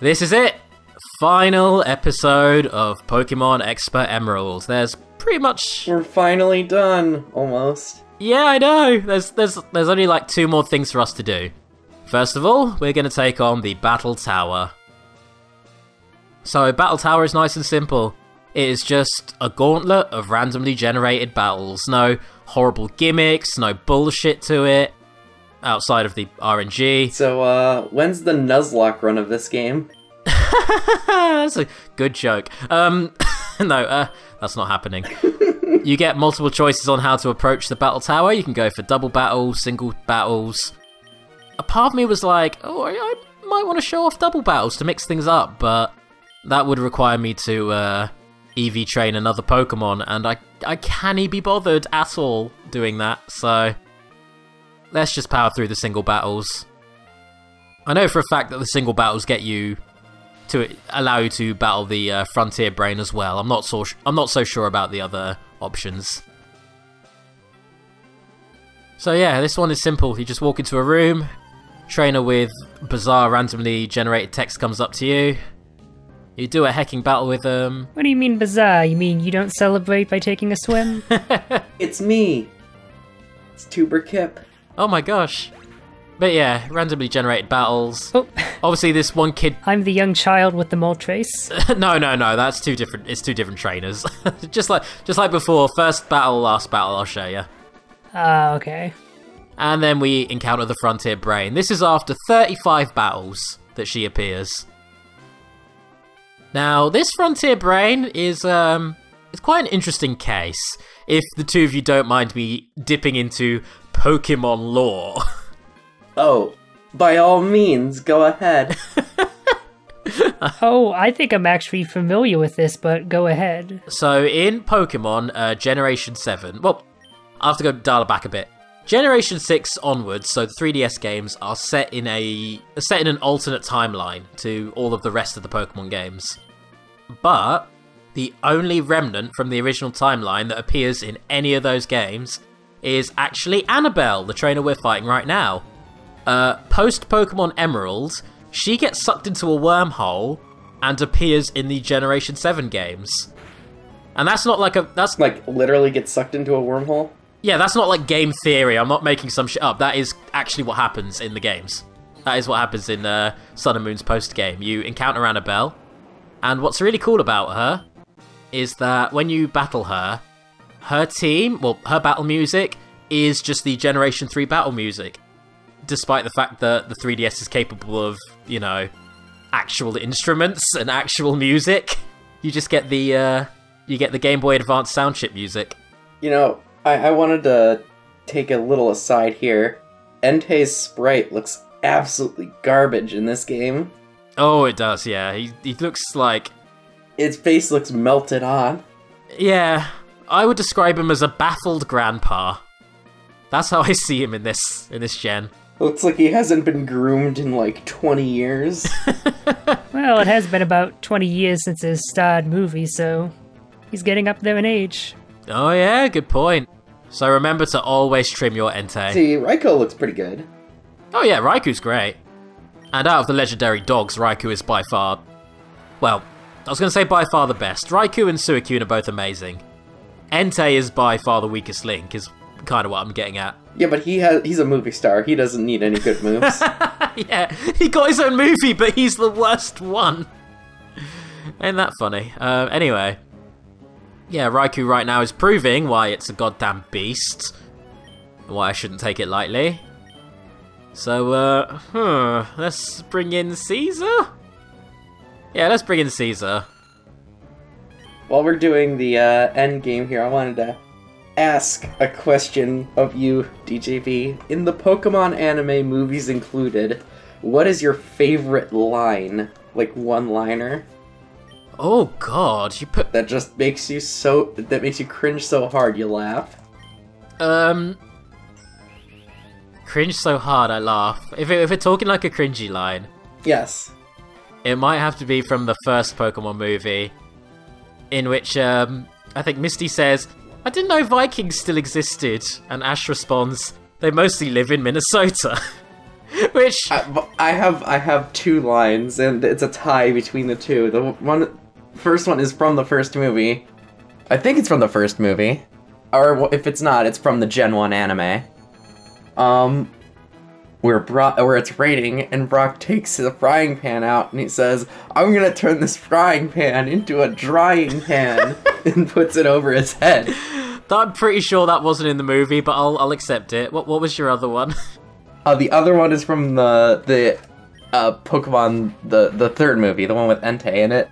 This is it! Final episode of Pokemon Expert Emerald. There's pretty much... We're finally done, almost. Yeah, I know! There's only like 2 more things for us to do. First of all, we're going to take on the Battle Tower. So, Battle Tower is nice and simple. It is just a gauntlet of randomly generated battles. No horrible gimmicks, no bullshit to it, outside of the RNG. So, when's the Nuzlocke run of this game? That's a good joke. No, that's not happening. You get multiple choices on how to approach the Battle Tower. You can go for double battles, single battles. A part of me was like, oh, I might want to show off double battles to mix things up, but that would require me to EV train another Pokemon, and I can't be bothered at all doing that, so let's just power through the single battles. I know for a fact that the single battles get you to allow you to battle the Frontier Brain as well. I'm not so sure about the other options. So yeah, this one is simple. You just walk into a room, trainer with bizarre randomly generated text comes up to you. You do a hecking battle with them. What do you mean bizarre? You mean you don't celebrate by taking a swim? It's me. It's Tuber Kip. Oh my gosh. But yeah, randomly generated battles. Oh. Obviously this one kid... I'm the young child with the Moltres. No, that's 2 different... It's 2 different trainers. just like before, first battle, last battle, I'll show you. Okay. And then we encounter the Frontier Brain. This is after 35 battles that she appears. Now, this Frontier Brain is quite an interesting case, if the 2 of you don't mind me dipping into Pokemon lore. Oh, by all means, go ahead. Oh, I think I'm actually familiar with this, but go ahead. So, in Pokemon Generation 7, well, I have to go dial it back a bit. Generation 6 onwards, so the 3DS games are set in an alternate timeline to all of the rest of the Pokemon games. But the only remnant from the original timeline that appears in any of those games is actually Annabelle, the trainer we're fighting right now. Post Pokemon Emerald, she gets sucked into a wormhole and appears in the Generation 7 games. And that's not like that's like literally gets sucked into a wormhole? Yeah, that's not like game theory. I'm not making some shit up. That is actually what happens in the games. That is what happens in Sun and Moon's post-game. You encounter Annabelle, and what's really cool about her is that when you battle her, her battle music is just the Generation 3 battle music. Despite the fact that the 3DS is capable of, actual instruments and actual music, you just get the Game Boy Advance sound chip music. I wanted to take a little aside here. Entei's sprite looks absolutely garbage in this game. Oh, it does, yeah. He looks like... His face looks melted on. Yeah, I would describe him as a baffled grandpa. That's how I see him in this gen. Looks like he hasn't been groomed in like 20 years. Well, it has been about 20 years since his starred movie, so he's getting up there in age. Oh yeah, good point. So remember to always trim your Entei. See, Raikou looks pretty good. Oh yeah, Raiku's great. And out of the legendary dogs, Raikou is by far... Well, I was going to say by far the best. Raikou and Suicune are both amazing. Entei is by far the weakest link, is kind of what I'm getting at. Yeah, but he's a movie star. He doesn't need any good moves. Yeah, he got his own movie, but he's the worst one. Ain't that funny? Anyway... Yeah, Raikou right now is proving why it's a goddamn beast. Why I shouldn't take it lightly. So, let's bring in Caesar? Yeah, let's bring in Caesar. While we're doing the end game here, I wanted to ask a question of you, DJV. In the Pokemon anime, movies included, what is your favorite line? Like, one-liner? Oh god, you put... That just makes you cringe so hard you laugh. Cringe so hard I laugh. If we're talking like a cringy line... Yes. It might have to be from the first Pokemon movie, in which, I think Misty says, I didn't know Vikings still existed, and Ash responds, they mostly live in Minnesota. Which I have two lines, and it's a tie between the two. The first one is from the first movie. I think it's from the first movie, or if it's not, it's from the Gen 1 anime. Where it's raining, and Brock takes the frying pan out, and he says, "I'm gonna turn this frying pan into a drying pan," and puts it over his head. I'm pretty sure that wasn't in the movie, but I'll accept it. What was your other one? The other one is from the Pokemon, the third movie, the one with Entei in it.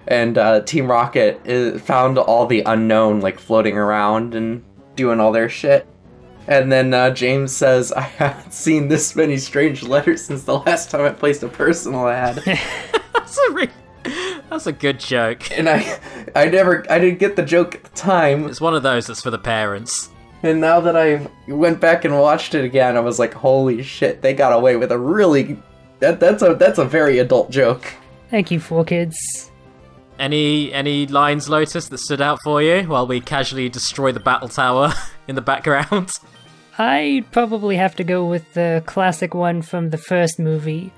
And Team Rocket found all the unknown, like, floating around and doing all their shit. And then James says, "I haven't seen this many strange letters since the last time I placed a personal ad." That's a good joke. And I didn't get the joke at the time. It's one of those that's for the parents. And now that I went back and watched it again, I was like, holy shit, they got away with a really... That's a very adult joke. Thank you, 4Kids. Any lines, Lotus, that stood out for you while we casually destroy the battle tower in the background? I'd probably have to go with the classic one from the first movie.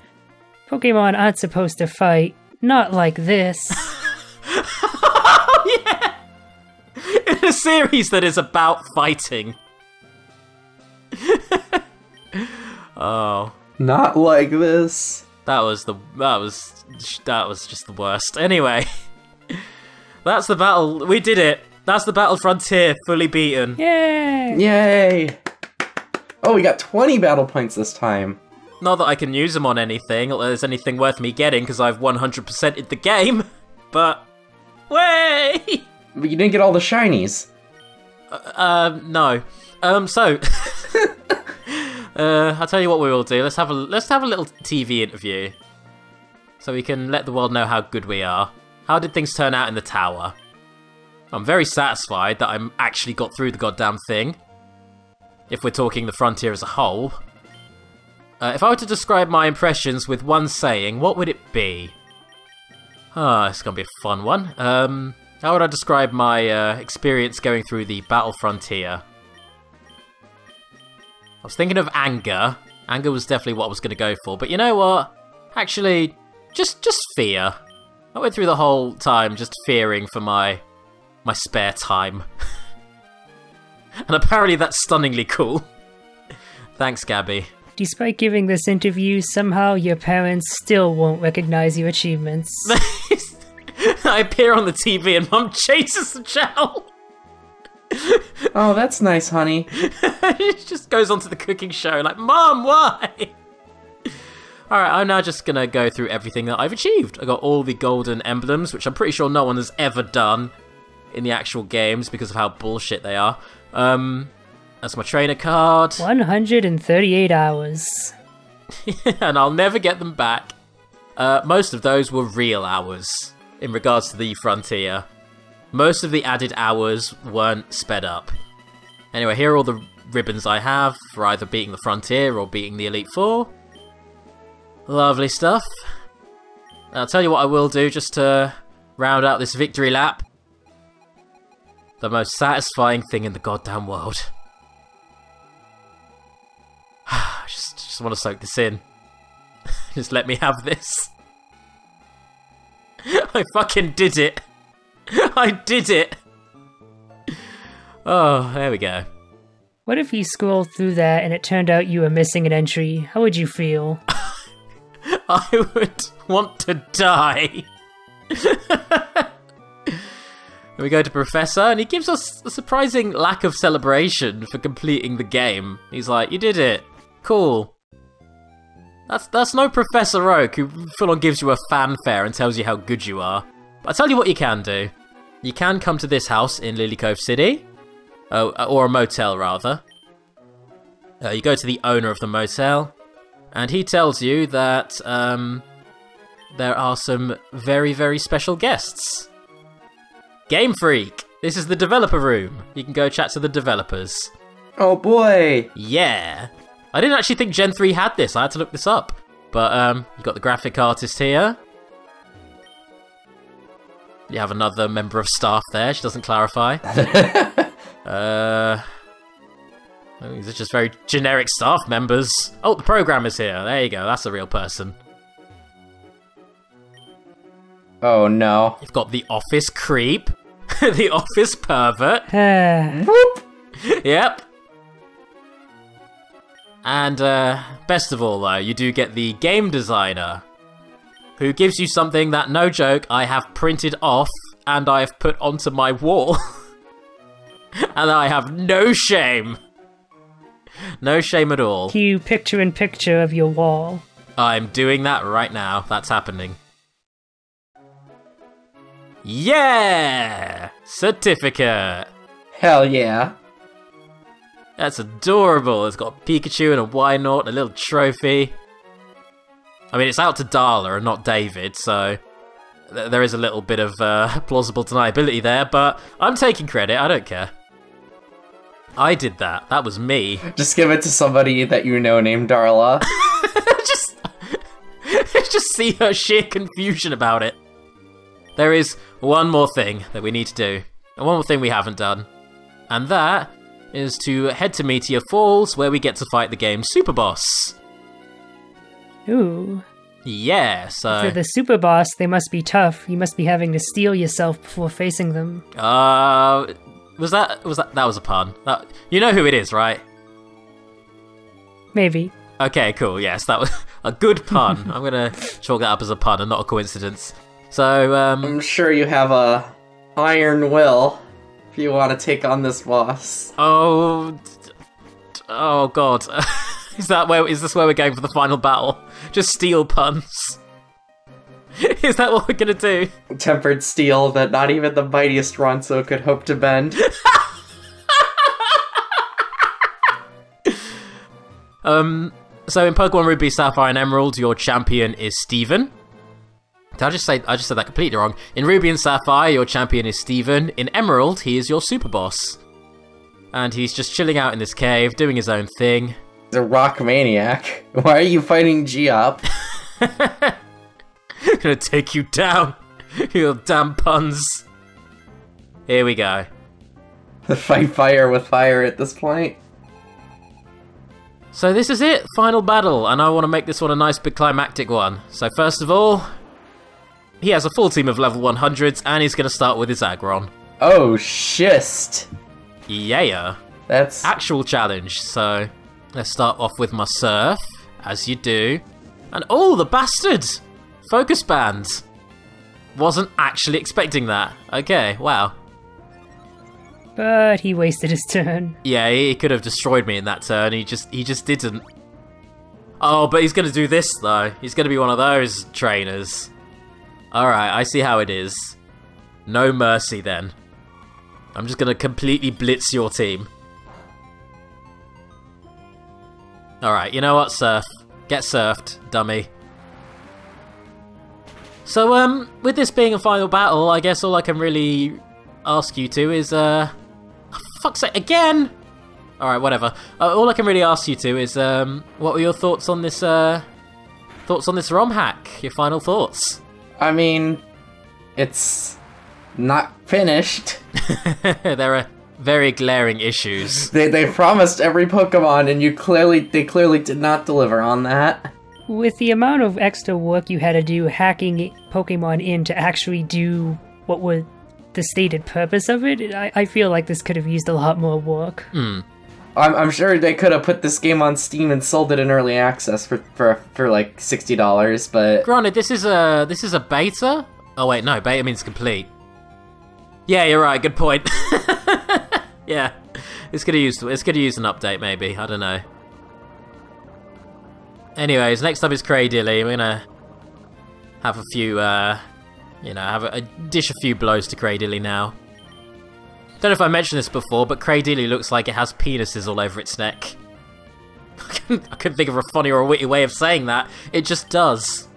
Pokemon aren't supposed to fight, not like this. Oh, yeah! In a series that is about fighting. Oh. Not like this. That was just the worst. Anyway. That's the battle. We did it. That's the Battle Frontier, fully beaten. Yay! Yay! Oh, we got 20 battle points this time. Not that I can use them on anything, or there's anything worth me getting, because I've 100%ed the game. But, way! But you didn't get all the shinies. No. So, I'll tell you what we will do. Let's have a little TV interview, so we can let the world know how good we are. How did things turn out in the tower? I'm very satisfied that I actually got through the goddamn thing. If we're talking the frontier as a whole. If I were to describe my impressions with one saying, what would it be? It's gonna be a fun one. How would I describe my experience going through the battle frontier? I was thinking of anger. Anger was definitely what I was gonna go for, but you know what? Actually, just fear. I went through the whole time just fearing for my spare time. And apparently that's stunningly cool. Thanks, Gabby. Despite giving this interview, somehow your parents still won't recognize your achievements. I appear on the TV and Mum chases the channel. Oh, that's nice, honey. It just goes on to the cooking show like, Mum, why? Alright, I'm now just gonna go through everything that I've achieved. I got all the golden emblems, which I'm pretty sure no one has ever done in the actual games because of how bullshit they are. That's my trainer card. 138 hours. And I'll never get them back. Most of those were real hours in regards to the frontier. Most of the added hours weren't sped up. Anyway, here are all the ribbons I have for either beating the frontier or beating the Elite Four. Lovely stuff. I'll tell you what I will do just to round out this victory lap. The most satisfying thing in the goddamn world. just want to soak this in. Just let me have this. I fucking did it. I did it. Oh, there we go. What if you scrolled through that and it turned out you were missing an entry? How would you feel? I would want to die. And we go to Professor, and he gives us a surprising lack of celebration for completing the game. He's like, you did it. Cool. That's no Professor Oak, who full on gives you a fanfare and tells you how good you are. But I tell you what you can do. You can come to this house in Lily Cove City. Or a motel, rather. You go to the owner of the motel, and he tells you that there are some very, very special guests. Game Freak! This is the developer room. You can go chat to the developers. Oh boy! Yeah! I didn't actually think Gen 3 had this. I had to look this up. But you've got the graphic artist here. You have another member of staff there. She doesn't clarify. Oh, these are just very generic staff members. Oh, the programmer's here. There you go. That's a real person. Oh no. You've got the office creep. The office pervert. Whoop. Yep. And best of all, though, you do get the game designer, who gives you something that, no joke, I have printed off and I have put onto my wall. And I have no shame. No shame at all. Cue picture-in-picture of your wall. I'm doing that right now. That's happening. Yeah! Certificate! Hell yeah. That's adorable. It's got Pikachu and a Wynaut and a little trophy. I mean, it's out to Darla and not David, so there is a little bit of plausible deniability there, but I'm taking credit. I don't care. I did that. That was me. Just give it to somebody that you know named Darla. just see her sheer confusion about it. There is one more thing that we need to do, and one more thing we haven't done, and that is to head to Meteor Falls, where we get to fight the game's super boss. Ooh. Yeah, so... For the super boss, they must be tough. You must be having to steel yourself before facing them. That was a pun. You know who it is, right? Maybe. Okay, cool, yes, that was a good pun. I'm gonna chalk that up as a pun and not a coincidence. So, I'm sure you have a iron will if you want to take on this boss. Oh god. Is this where we're going for the final battle? Just steel puns. Is that what we're gonna do? Tempered steel that not even the mightiest Ronso could hope to bend. So in Pokemon Ruby, Sapphire, and Emerald, your champion is Steven. I just said that completely wrong. In Ruby and Sapphire, your champion is Steven. In Emerald, he is your super boss. And he's just chilling out in this cave, doing his own thing. He's a rock maniac. Why are you fighting Geop? Gonna take you down, you damn puns. Here we go. Fight fire with fire at this point. So this is it, final battle, and I want to make this one a nice big climactic one. So first of all, he has a full team of level 100s, and he's gonna start with his Aggron. Oh, schist. Yeah. That's... Actual challenge, so let's start off with my Surf, as you do. And oh, the bastard! Focus Band. Wasn't actually expecting that. Okay, wow. But he wasted his turn. Yeah, he could have destroyed me in that turn. He just didn't. Oh, but he's gonna do this though. He's gonna be one of those trainers. Alright, I see how it is. No mercy then. I'm just gonna completely blitz your team. Alright, you know what, Surf? Get surfed, dummy. So, with this being a final battle, I guess all I can really ask you to is, oh, fuck's sake, again! Alright, whatever. All I can really ask you to is, what were your thoughts on this, ROM hack? Your final thoughts? I mean, it's not finished. There are very glaring issues. They promised every Pokemon, and they clearly did not deliver on that. With the amount of extra work you had to do hacking Pokemon in to actually do what was the stated purpose of it, I feel like this could have used a lot more work. I'm sure they could have put this game on Steam and sold it in early access for like $60, but granted, this is a beta. Oh wait, no, beta means complete. Yeah, you're right. Good point. Yeah, it's gonna use an update maybe. I don't know. Anyways, next up is Cradily. We're gonna have a few, dish a few blows to Cradily now. Don't know if I mentioned this before, but Cradily looks like it has penises all over its neck. I couldn't think of a funny or a witty way of saying that. It just does.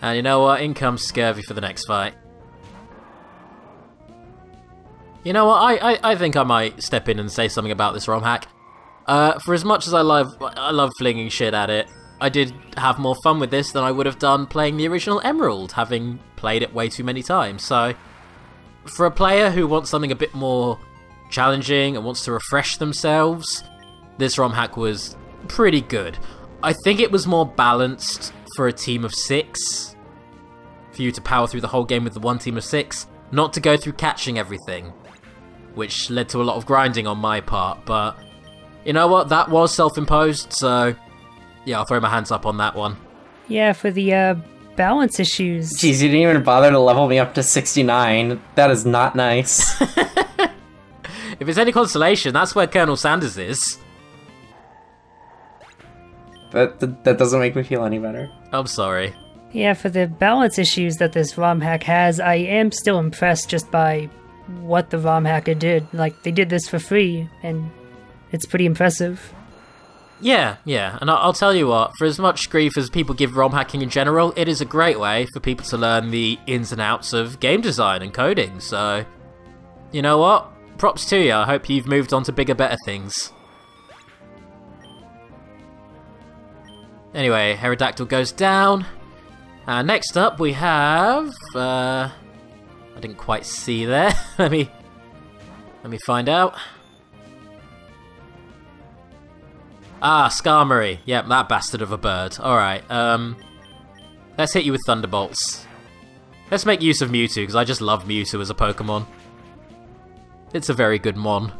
And you know what? In comes Scurvy for the next fight. You know what? I think I might step in and say something about this ROM hack. For as much as I love flinging shit at it, I did have more fun with this than I would have done playing the original Emerald, having played it way too many times. So, for a player who wants something a bit more challenging and wants to refresh themselves, this ROM hack was pretty good. I think it was more balanced for a team of 6, for you to power through the whole game with the one team of 6, not to go through catching everything, which led to a lot of grinding on my part, but you know what, that was self-imposed, so yeah, I'll throw my hands up on that one. Yeah, for the balance issues. Jeez, you didn't even bother to level me up to 69. That is not nice. If it's any consolation, that's where Colonel Sanders is. That doesn't make me feel any better. I'm sorry. Yeah, for the balance issues that this ROM hack has, I am still impressed just by what the ROM hacker did. Like, they did this for free, and it's pretty impressive. Yeah, and I'll tell you what, for as much grief as people give ROM hacking in general, it is a great way for people to learn the ins and outs of game design and coding, so you know what? Props to you, I hope you've moved on to bigger, better things. Anyway, Aerodactyl goes down, and next up we have, I didn't quite see there, let me find out. Ah, Skarmory. Yep, that bastard of a bird. Alright, let's hit you with Thunderbolts. Let's make use of Mewtwo, because I just love Mewtwo as a Pokemon. It's a very good mon.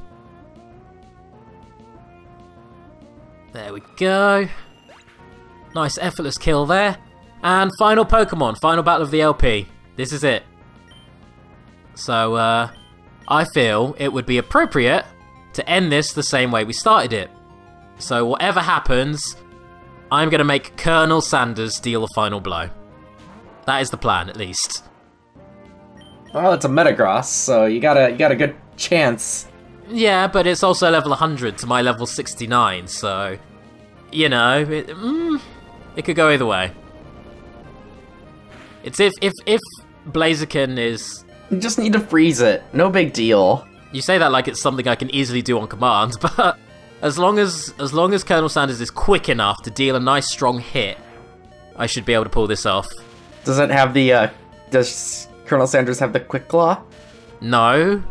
There we go. Nice effortless kill there. And final Pokemon, final battle of the LP. This is it. So, I feel it would be appropriate to end this the same way we started it. So whatever happens, I'm going to make Colonel Sanders deal the final blow. That is the plan, at least. Well, it's a Metagross, so you got a good chance. Yeah, but it's also level 100 to my level 69, so you know, it could go either way. It's if Blaziken is... You just need to freeze it. No big deal. You say that like it's something I can easily do on command, but as long as Colonel Sanders is quick enough to deal a nice strong hit, I should be able to pull this off. Does it have the, does Colonel Sanders have the Quick Claw? No.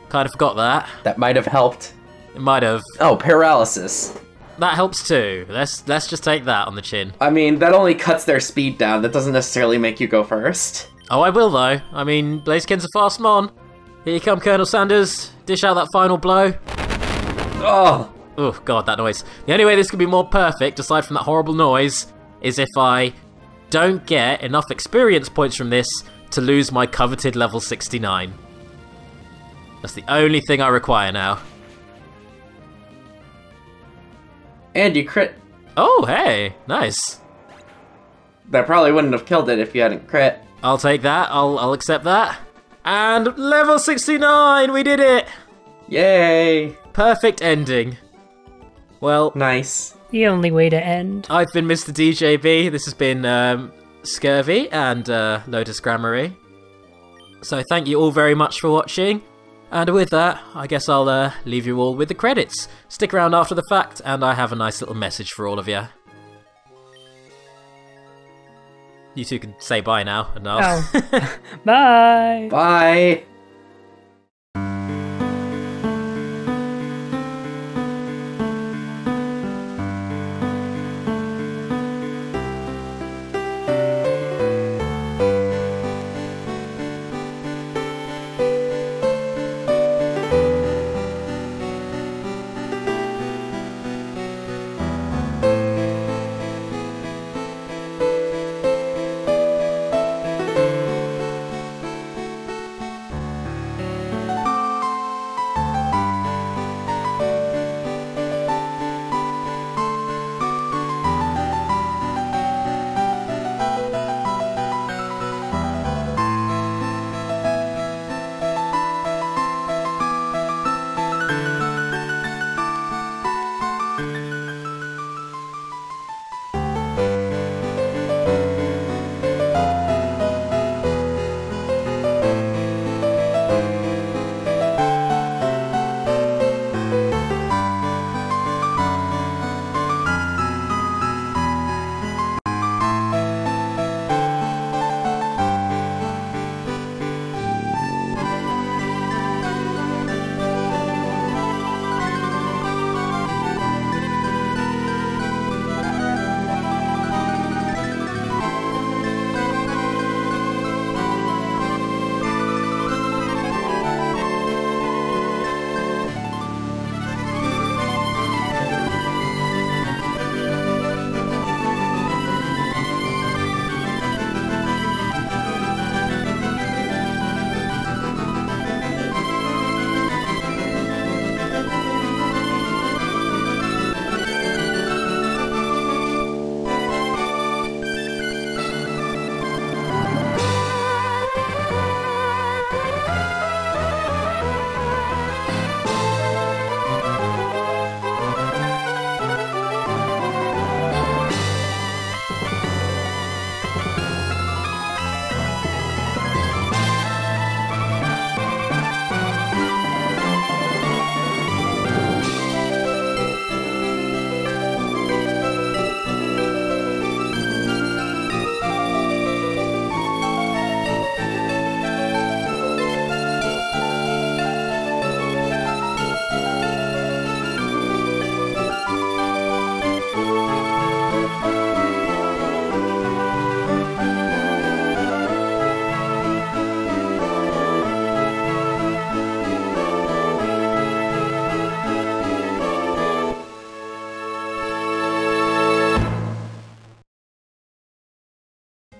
Kind of forgot that. That might have helped. It might have. Oh, Paralysis. That helps too. Let's just take that on the chin. I mean, that only cuts their speed down. That doesn't necessarily make you go first. Oh, I will though. I mean, Blaziken's a fast mon. Here you come, Colonel Sanders. Dish out that final blow. Oh! Oh, God, that noise. The only way this could be more perfect, aside from that horrible noise, is if I don't get enough experience points from this to lose my coveted level 69. That's the only thing I require now. And you crit. Oh, hey, nice. That probably wouldn't have killed it if you hadn't crit. I'll take that, I'll accept that. And level 69, we did it! Yay! Perfect ending. Well, nice. The only way to end. I've been Mr. DJB, this has been Scurvy and Lotus Grammary. So thank you all very much for watching. And with that, I guess I'll leave you all with the credits. Stick around after the fact, and I have a nice little message for all of you. You two can say bye now, and I'll... Oh. Bye! Bye!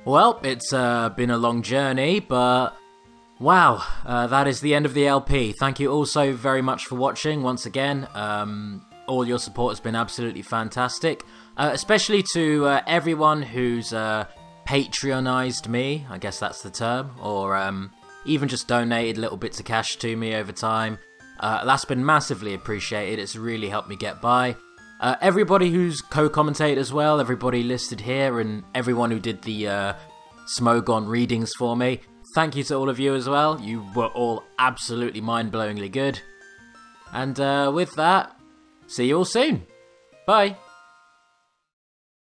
Well, it's been a long journey, but wow, that is the end of the LP. Thank you all so very much for watching once again. All your support has been absolutely fantastic, especially to everyone who's Patreonized me, I guess that's the term, or even just donated little bits of cash to me over time. That's been massively appreciated. It's really helped me get by. Everybody who's co-commentated as well, everybody listed here, and everyone who did the Smogon readings for me. Thank you to all of you as well. You were all absolutely mind-blowingly good. And with that, see you all soon. Bye.